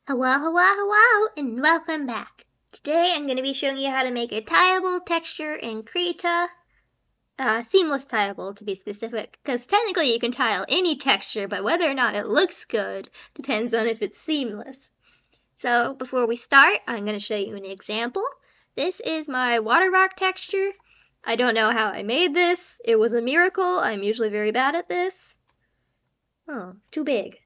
Hello, hello, hello, and welcome back. Today I'm going to be showing you how to make a tieable texture in Krita. Seamless tieable to be specific, because technically you can tile any texture, but whether or not it looks good depends on if it's seamless. So before we start, I'm going to show you an example. This is my water rock texture. I don't know how I made this. It was a miracle. I'm usually very bad at this. Oh, it's too big.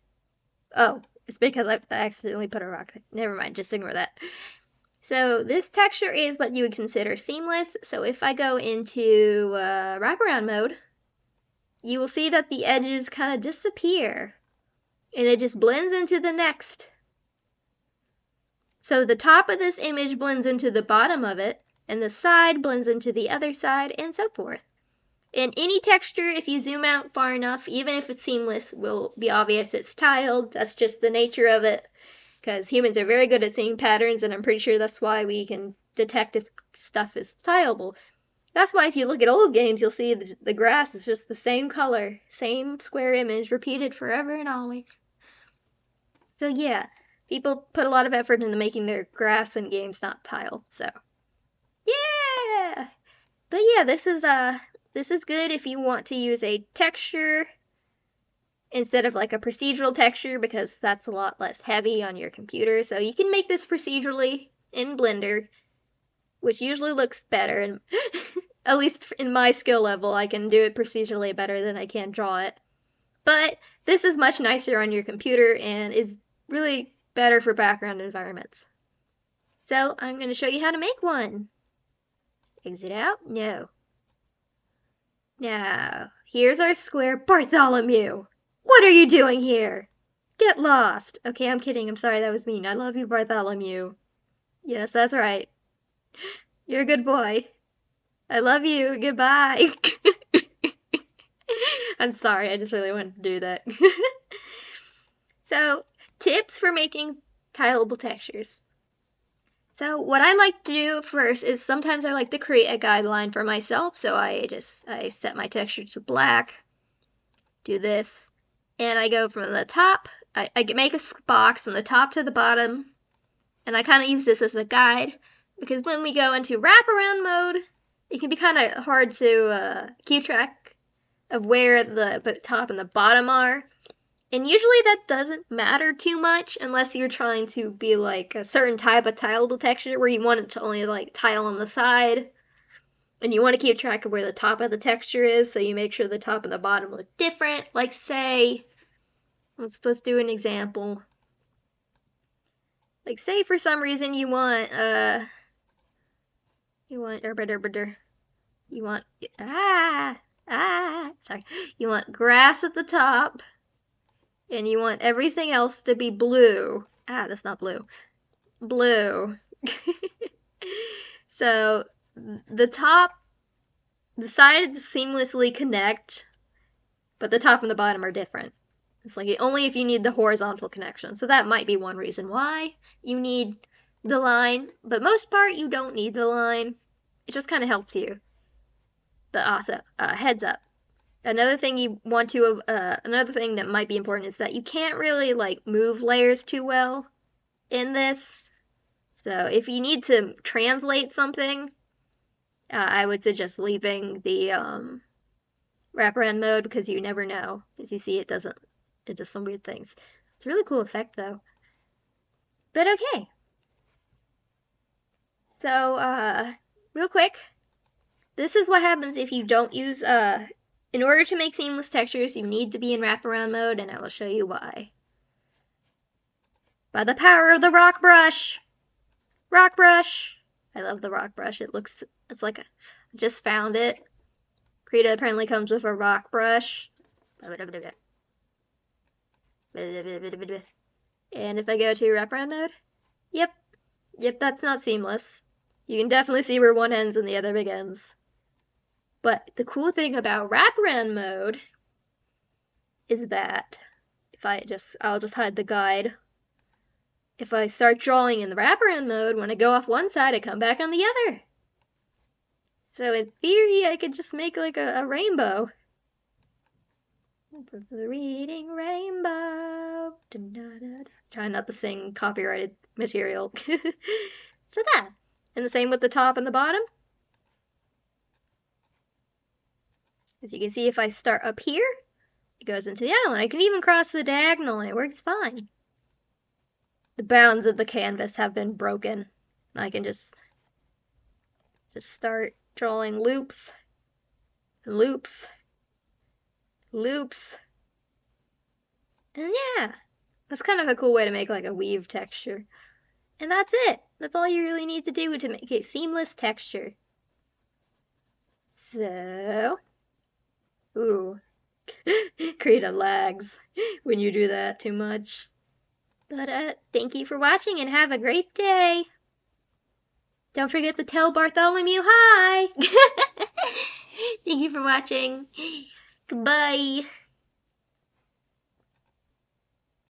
Oh, it's because I accidentally put a rock there. Never mind, just ignore that. So this texture is what you would consider seamless. So if I go into wraparound mode, you will see that the edges kind of disappear and it just blends into the next. So the top of this image blends into the bottom of it, and the side blends into the other side, and so forth. And any texture, if you zoom out far enough, even if it's seamless, will be obvious it's tiled. That's just the nature of it, because humans are very good at seeing patterns, and I'm pretty sure that's why we can detect if stuff is tileable. That's why if you look at old games, you'll see the grass is just the same color, same square image, repeated forever and always. So yeah, people put a lot of effort into making their grass in games not tile, so yeah! But yeah, this is good if you want to use a texture instead of like a procedural texture, because that's a lot less heavy on your computer. So you can make this procedurally in Blender, which usually looks better, and at least in my skill level, I can do it procedurally better than I can draw it. But this is much nicer on your computer and is really better for background environments. So I'm going to show you how to make one. Exit out? No. Now, here's our square. Bartholomew! What are you doing here? Get lost! Okay, I'm kidding. I'm sorry, that was mean. I love you, Bartholomew. Yes, that's right. You're a good boy. I love you. Goodbye. I'm sorry, I just really wanted to do that. So, tips for making tileable textures. So what I like to do first is sometimes I like to create a guideline for myself. So I set my texture to black, do this, and I go from the top, I make a box from the top to the bottom, and I kind of use this as a guide, because when we go into wraparound mode, it can be kind of hard to keep track of where the top and the bottom are. And usually that doesn't matter too much unless you're trying to be like a certain type of tileable texture where you want it to only like tile on the side. And you want to keep track of where the top of the texture is, so you make sure the top and the bottom look different. Like say, let's do an example. Like say for some reason you want you want you want grass at the top. And you want everything else to be blue. That's not blue. Blue. So the sides seamlessly connect, but the top and the bottom are different. It's like only if you need the horizontal connection. So that might be one reason why you need the line, but most part you don't need the line. It just kind of helps you. But also, heads up. Another thing another thing that might be important is that you can't really like move layers too well in this. So if you need to translate something, I would suggest leaving the wraparound mode, because you never know. As you see, it does some weird things. It's a really cool effect though. But okay. So real quick, this is what happens if you don't use in order to make seamless textures, you need to be in wraparound mode, and I will show you why. By the power of the rock brush! Rock brush! I love the rock brush. It's like I just found it. Krita apparently comes with a rock brush. And if I go to wraparound mode, yep, that's not seamless. You can definitely see where one ends and the other begins. But the cool thing about wraparound mode is that I'll just hide the guide. If I start drawing in the wraparound mode, when I go off one side, I come back on the other. So in theory, I could just make like a rainbow. The reading rainbow. Try not to sing copyrighted material. So that. And the same with the top and the bottom. As you can see, if I start up here, it goes into the other one. I can even cross the diagonal and it works fine. The bounds of the canvas have been broken. I can just start drawing loops, loops, loops. And yeah, that's kind of a cool way to make like a weave texture. And that's it. That's all you really need to do to make a seamless texture. So, ooh, Krita lags when you do that too much. But thank you for watching and have a great day. Don't forget to tell Bartholomew hi. Thank you for watching. Goodbye.